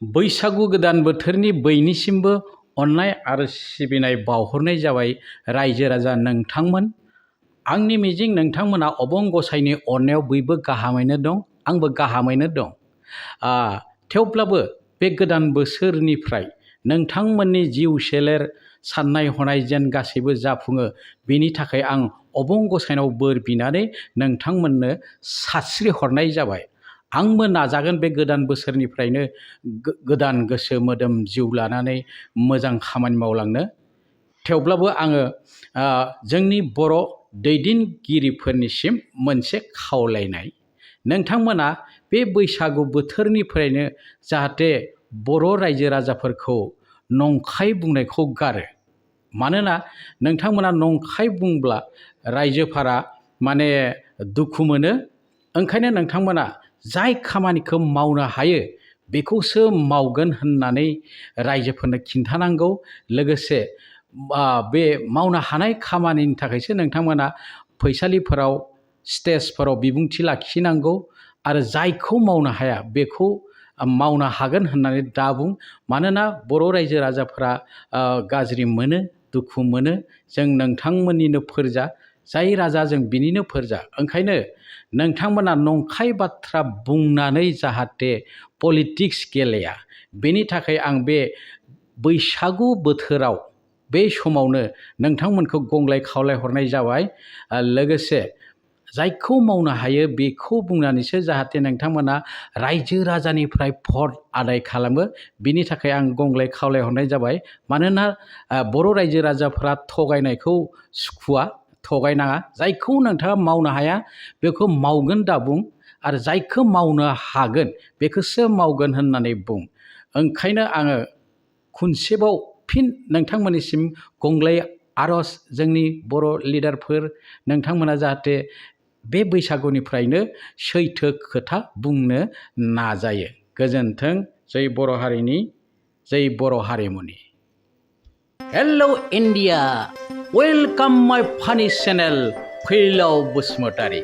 बैसागु गोदान बोथोरनि बयनिसिमबो अननाय आरो सिबिनाय बावहरनाय जाबाय रायजो राजा नोंथांमोन। आंनि मिजिं नोंथांमोना अबं गसाइनि अननायाव बयबो गाहामैनो दं, आंबो गाहामैनो दं। थेवब्लाबो बे गोदान बोसोरनिफ्राय नोंथांमोननि जिउ सोलेर साननाय हनाय जेन गासैबो जाफुङो, बेनि थाखाय आं अबं गसाइनाव बोर बिनानै नोंथांमोननो सास्रि हरनाय जाबाय। आंबो नाजागोन बे गोदान बोसोरनिफ्रायनो गोदान गोसो मोदोम जिउ लानानै मोजां खामानि मावलांनो। थेवब्लाबो आङो जोंनि बर' दैदेनगिरिफोरनिसिम मोनसे खावलायनाय, नोंथांमोना बे बैसागु बोथोरनिफ्रायनो जाहाथे बर' रायजो राजाफोरखौ नंखाय बुंनायखौ गारो। मानोना नोंथांमोना नंखाय बुंब्ला रायजोफोरा माने दुखु मोनो। ओंखायनो नोंथांमोना जाय खामानिखौ मावनो हायो बेखौसो मावगोन होननानै रायजोफोरनो खिन्थानांगौ। लोगोसे बे मावनो हानाय खामानिनि थाखायसो नोंथांमोना फैसालिफोराव स्टेजफोराव बिबुंथि लाखिनांगौ। आरो जायखौ मावनो हाया बेखौ मावनो हागोन होननानै दाबुं। मानोना बर' रायजो राजाफोरा गाज्रि मोनो, दुखु मोनो। जों नोंथांमोननिनो फोरजा, जाय राजा जों बिनिनो फोरजा। ओंखायनो नोंथांमोना नंखाय बाथ्रा बुंनानै जाहाथे पलिटिक्स गेलेया, बेनि थाखाय आं बे बैसागु बोथोराव बे समावनो नोंथांमोनखौ गंग्लाय खावलाय हरनाय जाबाय। लोगोसे जायखौ मावनो हायो बेखौ बुंनानैसो जाहाथे नोंथांमोना रायजो राजानिफ्राय भट आदाय खालामो, बिनि थाखाय आं गंग्लाय खावलाय हरनाय जाबाय। मानोना बर' रायजो राजाफ्रा थगायनायखौ सुखुवा, थगायनाङा। जायखौ नोंथाङा मावनो हाया बेखौ मावगोन दाबुं, आरो जायखौ मावनो हागोन बेखौसो मावगोन होननानै बुं। ओंखायनो आङो खनसेबाव फिन नोंथांमोननिसिम गंग्लाय आर'ज, जोंनि बर' लिडारफोर, नोंथांमोना जाहाथे बे बैसागुनिफ्रायनो सैथो खोथा बुंनो नाजायो। गोजोन्थों। जै बर' हारिनि, जै बर' हारिमुनि। हेलौ इन्डिया, वेलकाम माय फानि चेनेल फैलाव बसुमतारी।